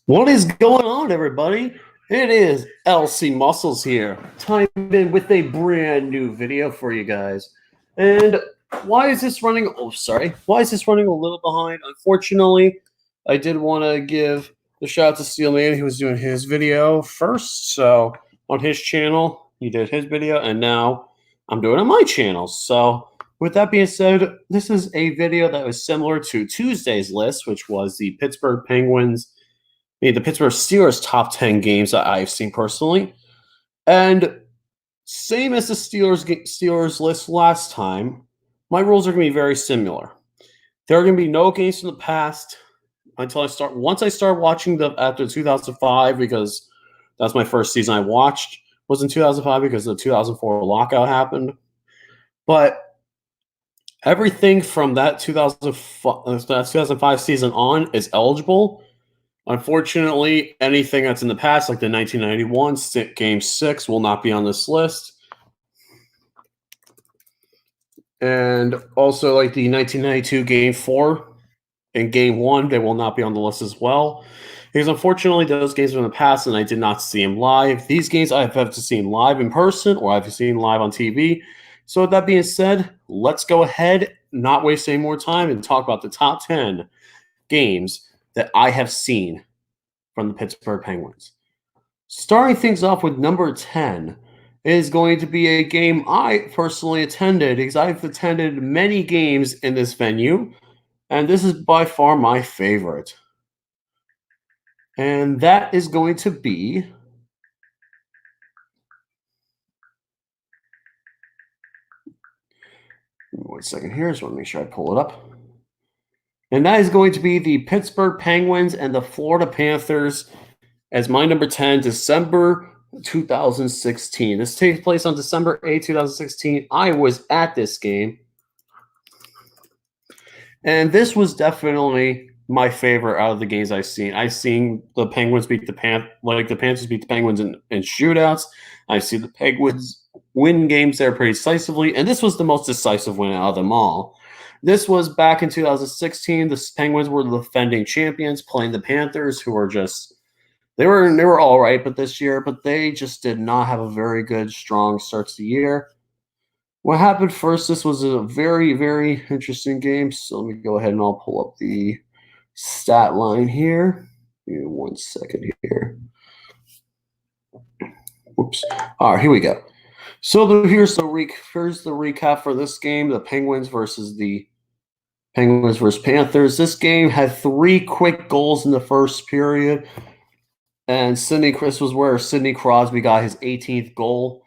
What is going on, everybody? It is LC Muscles here, time in with a brand new video for you guys. And why is this running? Oh, sorry. Why is this running a little behind? Unfortunately, I did want to give the shout out to Steelman. He was doing his video first, so on his channel, he did his video, and now I'm doing it on my channel. So, with that being said, this is a video that was similar to Tuesday's list, which was the Pittsburgh Penguins the Pittsburgh Steelers top 10 games that I've seen personally. And same as the Steelers list last time, my rules are going to be very similar. There are going to be no games from the past until once I start watching them after 2005, because that's my first season I watched, was in 2005 because the 2004 lockout happened. But everything from that 2005 season on is eligible. Unfortunately, anything that's in the past, like the 1991 Game 6, will not be on this list. And also, like the 1992 Game 4 and Game 1, they will not be on the list as well. Because unfortunately, those games are in the past, and I did not see them live. These games I have to see them live in person, or I've seen live on TV. So with that being said, let's go ahead, not waste any more time, and talk about the top 10 games that I have seen from the Pittsburgh Penguins. Starting things off with number 10 is going to be a game I personally attended, because I've attended many games in this venue, and this is by far my favorite. And that is going to be one second here. Just want to make sure I pull it up. And that is going to be the Pittsburgh Penguins and the Florida Panthers as my number 10, December 2016. This takes place on December 8, 2016. I was at this game. And this was definitely my favorite out of the games I've seen. I've seen the Penguins beat the Panthers beat the Penguins in shootouts. I've seen the Penguins win games there pretty decisively. And this was the most decisive win out of them all. This was back in 2016. The Penguins were the defending champions, playing the Panthers, who were just they were all right, but this year, but they just did not have a very good, strong start to the year. What happened first? This was a very, very interesting game. So let me go ahead and I'll pull up the stat line here. Give me 1 second here. Whoops. All right, here we go. So here's the recap for this game: the Penguins versus Panthers. This game had 3 quick goals in the first period, and Sidney Crosby got his 18th goal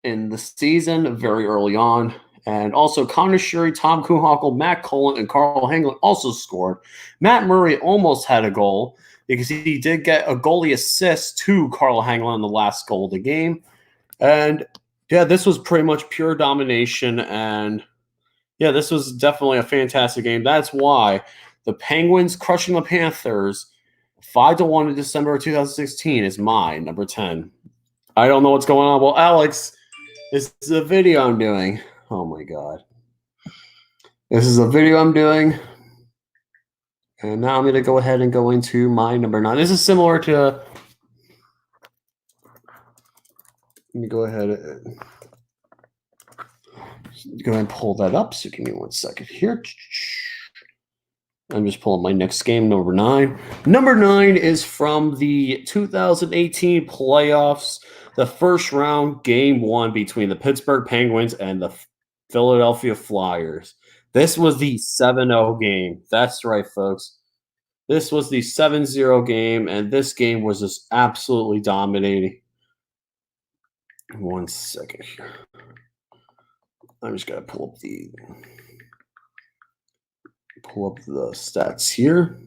in the season very early on. And also Connor Sheary, Tom Kuhnhackl, Matt Cullen, and Carl Hagelin also scored. Matt Murray almost had a goal because he did get a goalie assist to Carl Hagelin in the last goal of the game. And yeah, this was pretty much pure domination. And yeah, this was definitely a fantastic game. That's why the Penguins crushing the Panthers 5-1 in December of 2016 is my number 10. I don't know what's going on. Well, Alex, this is a video I'm doing. Oh my God. This is a video I'm doing. And now I'm going to go ahead and go into my number 9. This is similar to... Let me go ahead and pull that up. So give me 1 second here. I'm just pulling my next game, number 9. Number 9 is from the 2018 playoffs, the first round, game 1 between the Pittsburgh Penguins and the Philadelphia Flyers. This was the 7-0 game. That's right, folks. This was the 7-0 game, and this game was just absolutely dominating. 1 second here. I'm just going to pull up the stats here.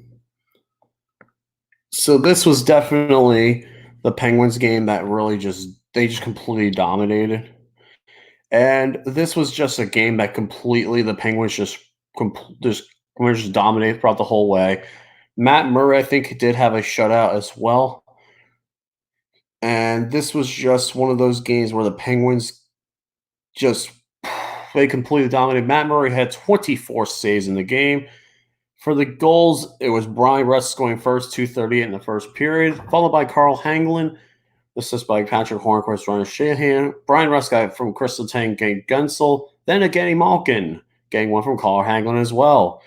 So this was definitely the Penguins game that really just completely dominated. And this was just a game that completely the Penguins just dominated throughout the whole way. Matt Murray, I think, did have a shutout as well. And this was just one of those games where the Penguins they completely dominated. Matt Murray had 24 saves in the game For the goals, it was Brian Russ scoring first, 2:38 in the first period, followed by Carl Hanglin, assist by Patrick Hornquist, Ronald Shahan. Brian Russ got it from Crystal Tang, Gabe Gunsel, then a Genny Malkin, getting one from Carl Hanglin as well.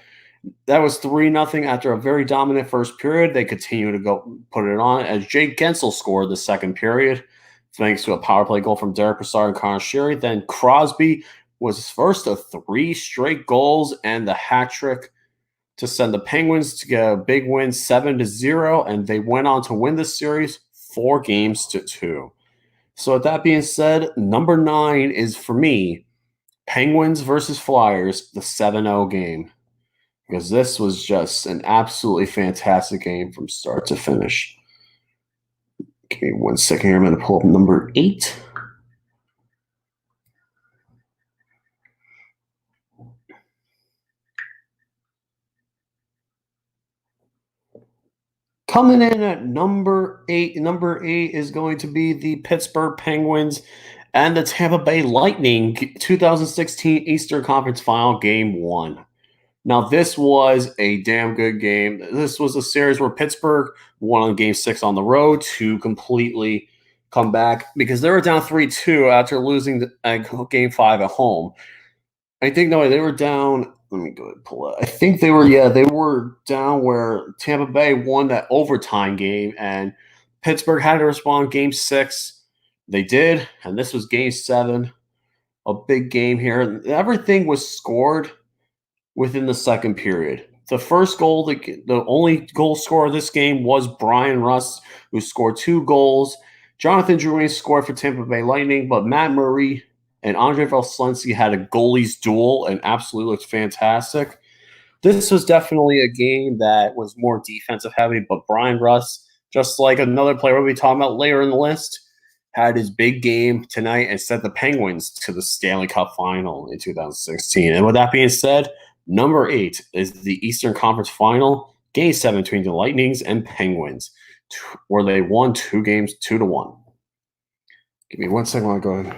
That was 3-0 after a very dominant first period. They continue to go put it on as Jake Gensel scored the second period, thanks to a power play goal from Derek Brassard and Connor Sherry. Then Crosby was his first of 3 straight goals and the hat trick to send the Penguins to get a big win 7-0, and they went on to win the series 4-2. So with that being said, number 9 is for me, Penguins versus Flyers, the 7-0 game. Because this was just an absolutely fantastic game from start to finish. Give me 1 second here. I'm going to pull up number 8. Coming in at number 8. Number 8 is going to be the Pittsburgh Penguins and the Tampa Bay Lightning 2016 Eastern Conference Final Game 1. Now, this was a damn good game. This was a series where Pittsburgh won on Game 6 on the road to completely come back because they were down 3-2 after losing Game 5 at home. I think, no, they were down. Let me go ahead and pull it. I think they were down where Tampa Bay won that overtime game, and Pittsburgh had to respond Game 6. They did, and this was Game 7, a big game here. Everything was scored within the second period. The first goal, the only goal scorer of this game was Brian Russ, who scored 2 goals. Jonathan Drouin scored for Tampa Bay Lightning, but Matt Murray and Andre Vasilevskiy had a goalies duel and absolutely looked fantastic. This was definitely a game that was more defensive heavy, but Brian Russ, just like another player we'll be talking about later in the list, had his big game tonight and sent the Penguins to the Stanley Cup Final in 2016. And with that being said, number 8 is the Eastern Conference Final, Game 7 between the Lightnings and Penguins, where they won 2 games 2-1. Give me 1 second while I go ahead.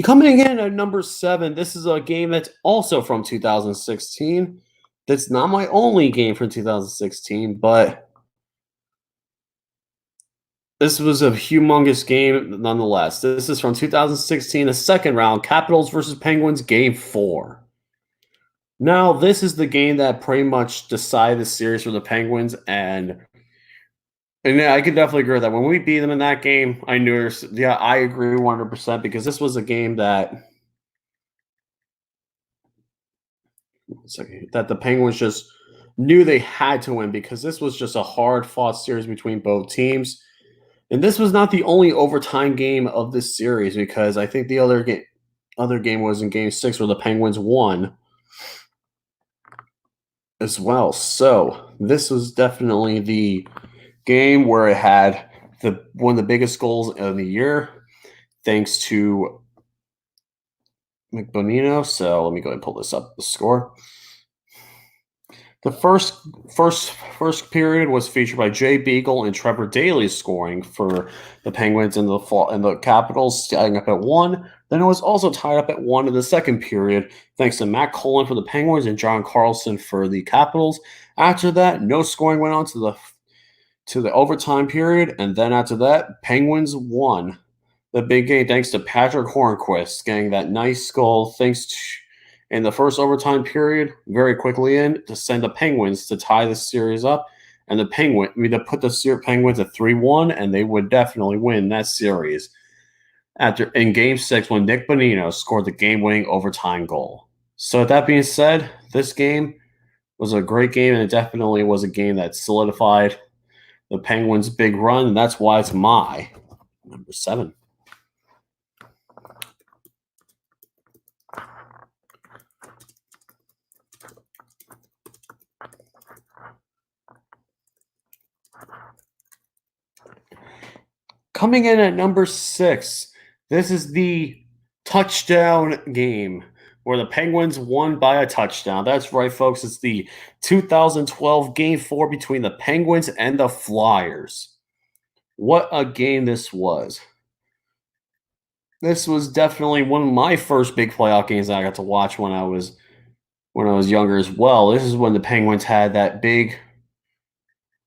Coming in at number 7, this is a game that's also from 2016. That's not my only game from 2016, but this was a humongous game nonetheless. This is from 2016, the second round, Capitals versus Penguins, Game 4. Now, this is the game that pretty much decided the series for the Penguins, and yeah, I could definitely agree with that. When we beat them in that game, I knew, I agree 100% because this was a game that the Penguins just knew they had to win because this was just a hard-fought series between both teams. And this was not the only overtime game of this series because I think the other game was in Game 6 where the Penguins won as well. So this was definitely the game where it had one of the biggest goals of the year, thanks to McBonino. So let me go ahead and pull this up, the score. The first period was featured by Jay Beagle and Trevor Daley scoring for the Penguins and the Capitals, tying up at 1. Then it was also tied up at 1 in the second period, thanks to Matt Cullen for the Penguins and John Carlson for the Capitals. After that, no scoring went on to the overtime period, and then after that, Penguins won the big game thanks to Patrick Hornquist getting that nice goal in the first overtime period, very quickly to send the Penguins to tie the series up, and to put the Penguins at 3-1, and they would definitely win that series in Game 6 when Nick Bonino scored the game-winning overtime goal. So with that being said, this game was a great game, and it definitely was a game that solidified the Penguins' big run, and that's why it's my number 7. Coming in at number 6, this is the touchdown game where the Penguins won by a touchdown. That's right, folks. It's the 2012 Game 4 between the Penguins and the Flyers. What a game this was. this was definitely one of my first big playoff games that I got to watch when I was younger as well. This is when the Penguins had that big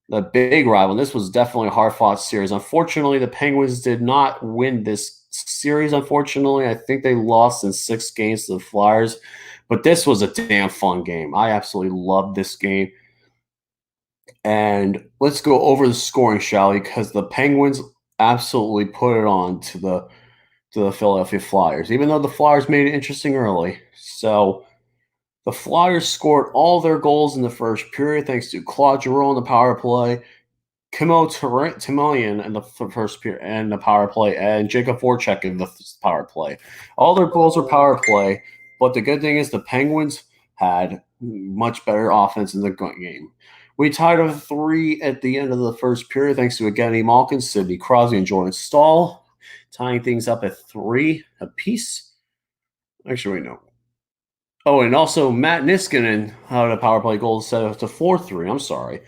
rival. This was definitely a hard fought series. Unfortunately, the Penguins did not win this series. Unfortunately, I think they lost in 6 games to the Flyers. But this was a damn fun game. I absolutely loved this game. And let's go over the scoring, shall we? Because the Penguins absolutely put it on to the Philadelphia Flyers, even though the Flyers made it interesting early. So the Flyers scored all their goals in the first period thanks to Claude Giroux on the power play, Timoleon in the first period and the power play, and Jacob Voracek in the power play. All their goals were power play, but the good thing is the Penguins had much better offense in the game. We tied up 3 at the end of the first period thanks to Evgeny Malkin, Sidney Crosby, and Jordan Stahl, tying things up at 3 apiece. Actually, no. Oh, and also Matt Niskanen had a power play goal set up to 4-3. I'm sorry.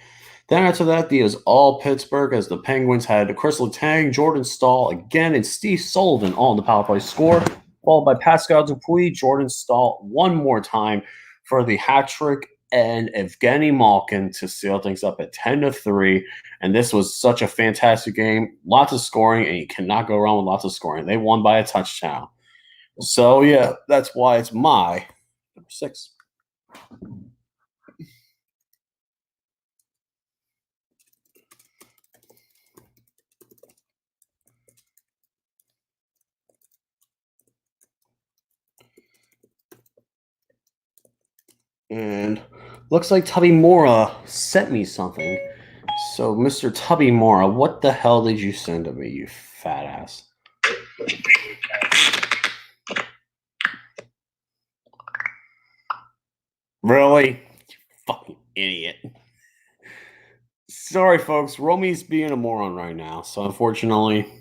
Then after that, it was all Pittsburgh as the Penguins had Chris Letang, Jordan Stahl again, and Steve Sullivan all in the power play score, followed by Pascal Dupuis, Jordan Stahl one more time for the hat trick, and Evgeny Malkin to seal things up at 10-3. And this was such a fantastic game. Lots of scoring, and you cannot go wrong with lots of scoring. They won by a touchdown. So, yeah, that's why it's my number 6. And looks like Tubby Mora sent me something. So, Mr. Tubby Mora, what the hell did you send to me, you fat ass? Really? You fucking idiot. Sorry, folks. Romy's being a moron right now. So, unfortunately,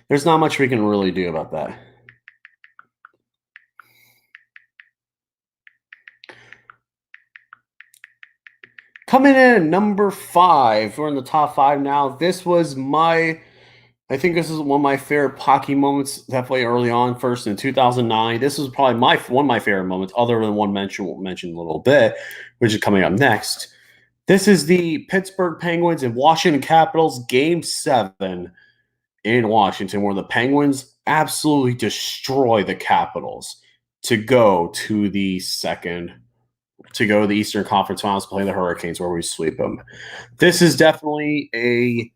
there's not much we can really do about that. Coming in number 5. We're in the top 5 now. I think this is one of my favorite hockey moments, definitely early on. First in 2009, this was probably one of my favorite moments, other than one mentioned a little bit, which is coming up next. This is the Pittsburgh Penguins and Washington Capitals Game 7 in Washington, where the Penguins absolutely destroy the Capitals to go to the Eastern Conference Finals, play the Hurricanes, where we sweep them. This is definitely a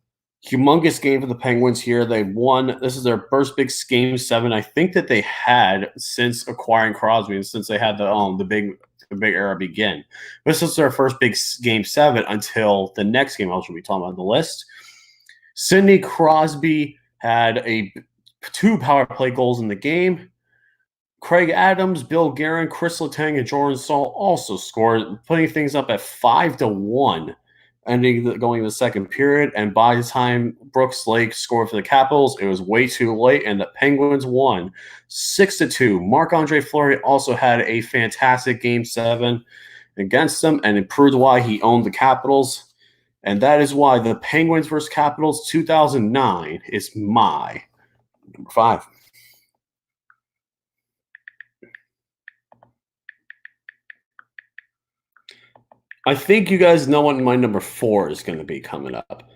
humongous game for the Penguins here. They won. This is their first big Game 7, I think, that they had since acquiring Crosby and since they had the big era begin. This is their first big Game 7 until the next game I should be talking about on the list. Sidney Crosby had 2 power play goals in the game. Craig Adams, Bill Guerin, Chris Letang, and Jordan Stahl also scored, putting things up at 5-1, going the second period. And by the time Brooks Lake scored for the Capitals, it was way too late, and the Penguins won 6-2. Marc-Andre Fleury also had a fantastic Game 7 against them, and it proved why he owned the Capitals. And that is why the Penguins versus Capitals 2009 is my number 5. I think you guys know what my number 4 is going to be coming up.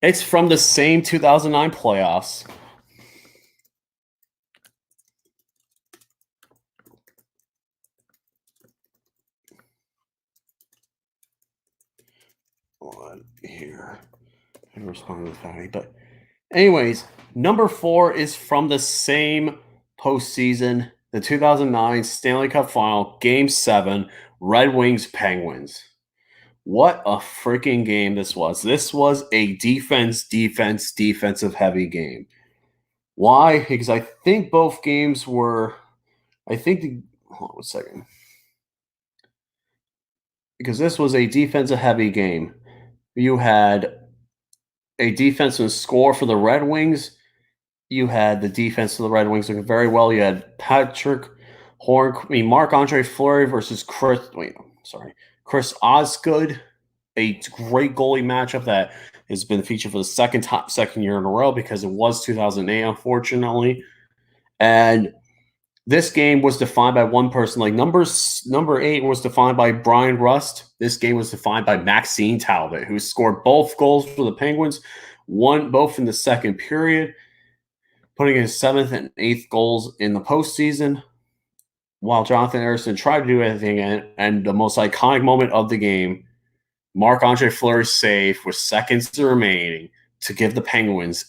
It's from the same 2009 playoffs. On here. I respond with that. But anyways, number 4 is from the same postseason, the 2009 Stanley Cup Final, Game 7, Red Wings Penguins. What a freaking game this was. This was a defensive heavy game. Why? Because I think both games were, hold on a second. Because this was a defensive heavy game. You had a defensive score for the Red Wings. You had the defense of the Red Wings looking very well. You had Marc-Andre Fleury versus Chris Osgood, a great goalie matchup that has been featured for the second year in a row because it was 2008, unfortunately. And this game was defined by one person. Like number 8 was defined by Brian Rust. This game was defined by Maxine Talbot, who scored both goals for the Penguins, one both in the second period, putting his 7th and 8th goals in the postseason. While Jonathan Ericsson tried to do anything, and the most iconic moment of the game, Marc-Andre Fleury's save with seconds remaining to give the Penguins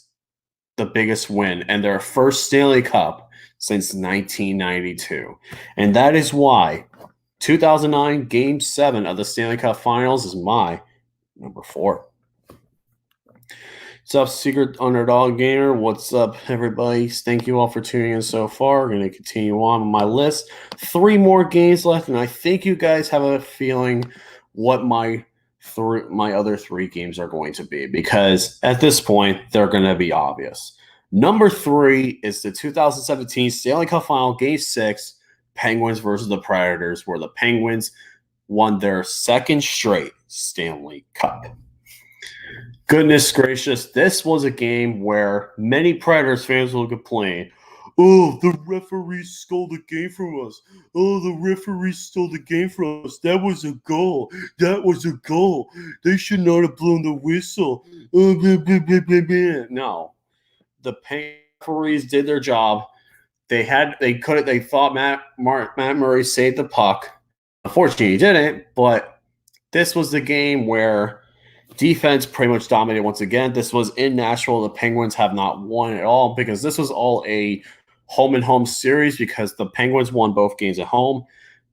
the biggest win and their first Stanley Cup since 1992. And that is why 2009 Game 7 of the Stanley Cup Finals is my number 4. What's up, Secret Underdog Gamer? What's up, everybody? Thank you all for tuning in so far. We're going to continue on my list. 3 more games left, and I think you guys have a feeling what my other 3 games are going to be, because at this point, they're going to be obvious. Number 3 is the 2017 Stanley Cup Final Game 6, Penguins versus the Predators, where the Penguins won their second straight Stanley Cup. Goodness gracious, this was a game where many Predators fans will complain, "Oh, the referee stole the game from us. Oh, the referee stole the game from us. That was a goal. That was a goal. They should not have blown the whistle." No. The referees did their job. They thought Matt Murray saved the puck. Unfortunately, he didn't, but this was the game where defense pretty much dominated once again. This was in Nashville. The Penguins have not won at all because this was all a home-and-home series, because the Penguins won both games at home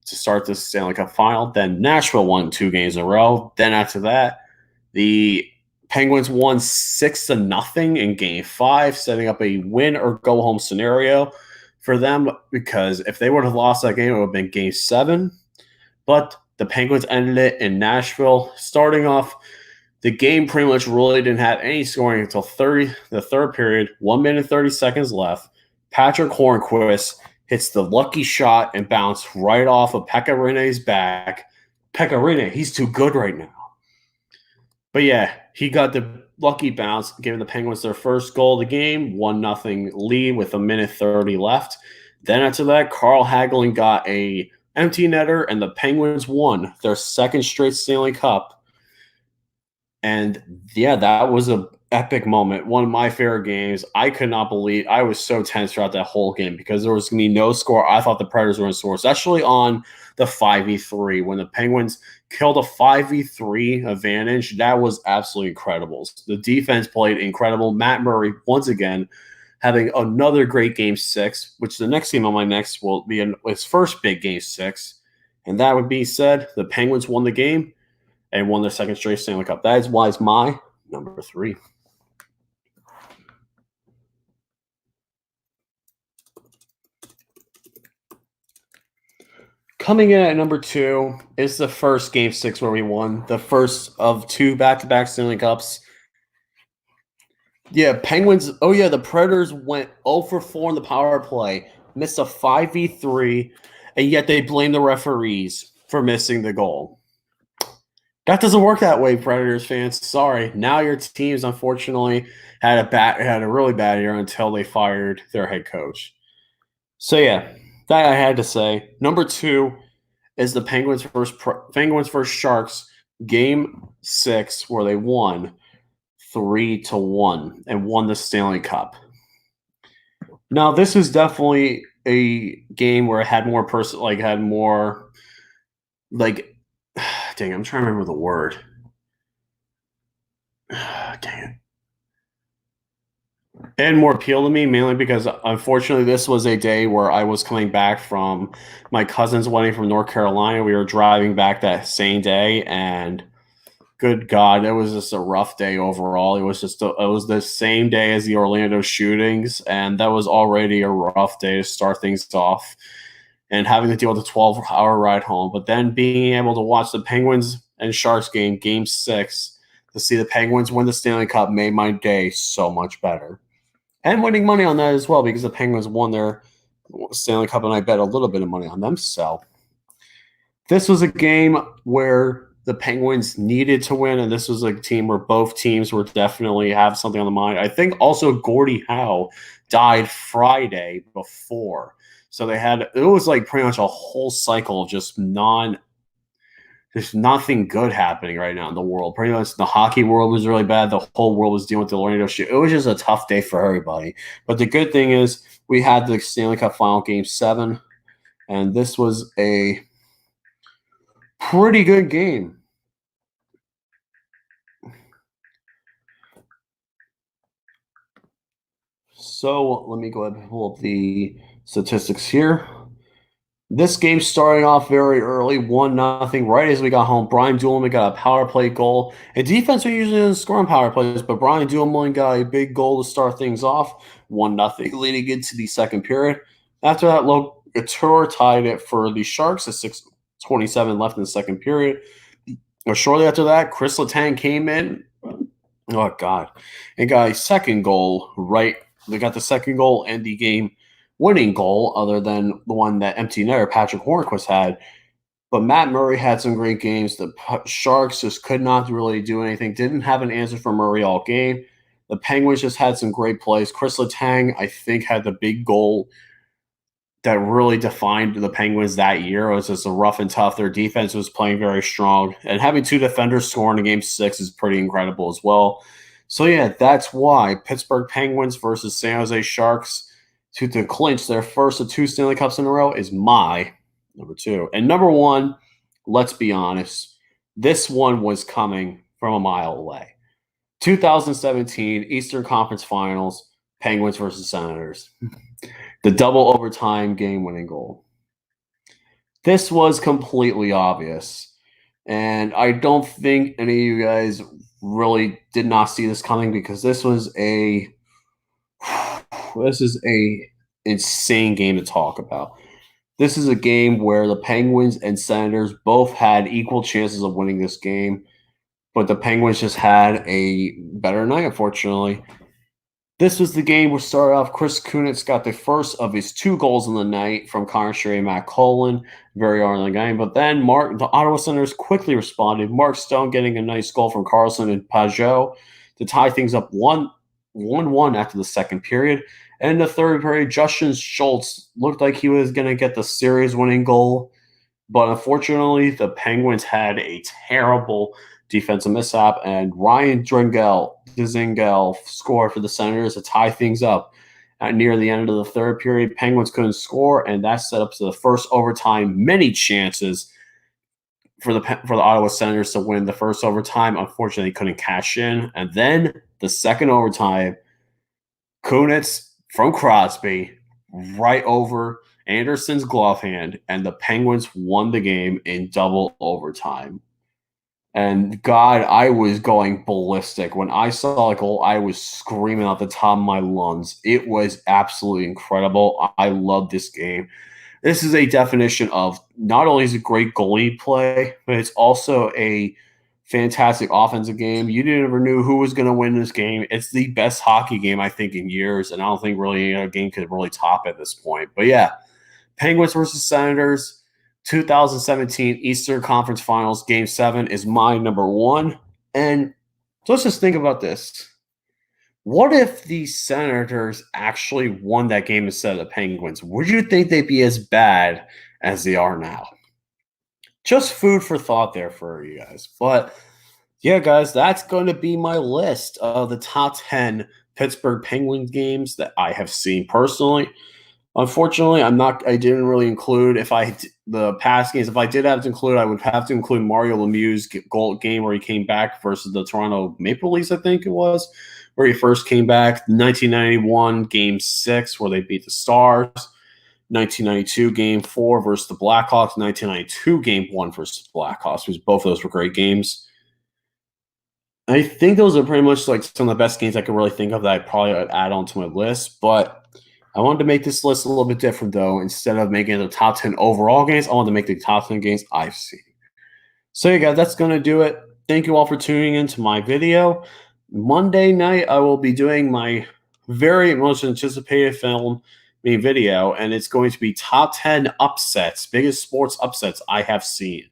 to start the Stanley Cup Final. Then Nashville won 2 games in a row. Then after that, the Penguins won 6-0 in Game 5, setting up a win-or-go-home scenario for them, because if they would have lost that game, it would have been Game 7. But the Penguins ended it in Nashville. Starting off, the game pretty much really didn't have any scoring until the third period, 1 minute 30 seconds left. Patrick Hornquist hits the lucky shot and bounced right off of Pekka Rinne's back. Pekka Rinne, he's too good right now. But yeah, he got the lucky bounce, giving the Penguins their first goal of the game, 1-0 lead with 1 minute 30 left. Then after that, Carl Hagelin got a empty netter, and the Penguins won their second straight Stanley Cup. And yeah, that was an epic moment. One of my favorite games. I could not believe, I was so tense throughout that whole game because there was going to be no score. I thought the Predators were going to score, especially on the 5v3 when the Penguins killed a 5v3 advantage. That was absolutely incredible. The defense played incredible. Matt Murray, once again, having another great Game 6, which the next game on my next will be his first big Game 6. And that would be said, the Penguins won the game and won their second straight Stanley Cup. That is why it's my number 3. Coming in at number 2 is the first Game 6 where we won. The first of 2 back-to-back Stanley Cups. Yeah, Penguins. Oh, yeah, the Predators went 0 for 4 in the power play. Missed a 5v3, and yet they blame the referees for missing the goal. That doesn't work that way, Predators fans. Sorry. Now your teams, unfortunately, had a really bad year until they fired their head coach. So, yeah, that I had to say. Number 2 is the Penguins versus Sharks Game 6, where they won 3-1 and won the Stanley Cup. Now, this is definitely a game where it had more dang, I'm trying to remember the word. Dang it. It had more appeal to me, mainly because, unfortunately, this was a day where I was coming back from my cousin's wedding from North Carolina. We were driving back that same day, and good God, it was just a rough day overall. It was the same day as the Orlando shootings, and that was already a rough day to start things off, and having to deal with a 12-hour ride home. But then being able to watch the Penguins and Sharks Game 6, to see the Penguins win the Stanley Cup made my day so much better. And winning money on that as well, because the Penguins won their Stanley Cup, and I bet a little bit of money on them. So this was a game where the Penguins needed to win, and this was a team where both teams were definitely have something on the mind. I think also Gordie Howe died Friday before. So it was like pretty much a whole cycle of there's nothing good happening right now in the world. Pretty much the hockey world was really bad. The whole world was dealing with the Orlando shit. It was just a tough day for everybody. But the good thing is we had the Stanley Cup Final Game 7, and this was a pretty good game. So let me go ahead and pull up the statistics here. This game starting off very early, 1-0. Right as we got home, Brian Dumoulin got a power play goal. And defense usually doesn't score on power plays, but Brian Dumoulin got a big goal to start things off, 1-0, leading into the second period. After that, Couture tied it for the Sharks at 6:27 left in the second period. Shortly after that, Chris Letang came in. Oh, God. And got a second goal right. They got the second goal and the game winning goal, other than the one that empty netter Patrick Hornquist had. But Matt Murray had some great games. The Sharks just could not really do anything. Didn't have an answer for Murray all game. The Penguins just had some great plays. Chris Letang, I think, had the big goal that really defined the Penguins that year. It was just a rough and tough. Their defense was playing very strong. And having two defenders scoring in Game 6 is pretty incredible as well. So, yeah, that's why Pittsburgh Penguins versus San Jose Sharks to clinch their first of 2 Stanley Cups in a row is my number 2. And number 1, let's be honest, this one was coming from a mile away. 2017 Eastern Conference Finals, Penguins versus Senators. The double overtime game-winning goal. This was completely obvious, and I don't think any of you guys really did not see this coming, because this is a insane game to talk about. This is a game where the Penguins and Senators both had equal chances of winning this game, but the Penguins just had a better night, unfortunately. This was the game where started off. Chris Kunitz got the first of his 2 goals in the night from Connor Sheary and Matt Cullen very early in the game. But then the Ottawa Senators quickly responded. Mark Stone getting a nice goal from Carlson and Pajot to tie things up 1-1 after the second period. And in the third period, Justin Schultz looked like he was going to get the series-winning goal. But unfortunately, the Penguins had a terrible defensive mishap, and Ryan Dzingel scored for the Senators to tie things up. Near the end of the third period, Penguins couldn't score, and that set up to the first overtime. Many chances for the Ottawa Senators to win the first overtime. Unfortunately, couldn't cash in. And then the second overtime, Kunitz from Crosby right over Anderson's glove hand, and the Penguins won the game in double overtime. And God, I was going ballistic. When I saw a goal, I was screaming out the top of my lungs. It was absolutely incredible. I love this game. This is a definition of not only is it great goalie play, but it's also a fantastic offensive game. You never knew who was going to win this game. It's the best hockey game, I think, in years, and I don't think really any other game could really top at this point. But yeah, Penguins versus Senators. 2017 Eastern Conference Finals Game 7 is my number 1. And so let's just think about this. What if the Senators actually won that game instead of the Penguins? Would you think they'd be as bad as they are now? Just food for thought there for you guys. But yeah, guys, that's going to be my list of the top 10 Pittsburgh Penguins games that I have seen personally. Unfortunately, I didn't really include the past games. If I did have to include, I would have to include Mario Lemieux's goal game where he came back versus the Toronto Maple Leafs, I think it was, where he first came back. 1991 Game 6 where they beat the Stars. 1992 Game 4 versus the Blackhawks. 1992 Game 1 versus the Blackhawks, because both of those were great games. I think those are pretty much like some of the best games I could really think of that I'd probably add on to my list, but I wanted to make this list a little bit different, though. Instead of making it the top 10 overall games, I wanted to make the top 10 games I've seen. So, yeah, guys, that's going to do it. Thank you all for tuning into my video. Monday night, I will be doing my very most anticipated video, and it's going to be top 10 upsets, biggest sports upsets I have seen.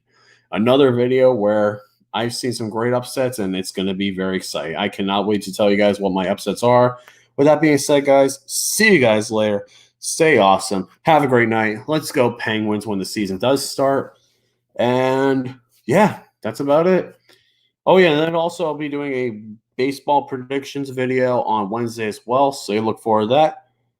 another video where I've seen some great upsets, and it's going to be very exciting. I cannot wait to tell you guys what my upsets are. With that being said, guys, see you guys later. Stay awesome. Have a great night. Let's go Penguins when the season does start. And yeah, that's about it. Oh, yeah, and then also I'll be doing a baseball predictions video on Wednesday as well, so you look forward to that.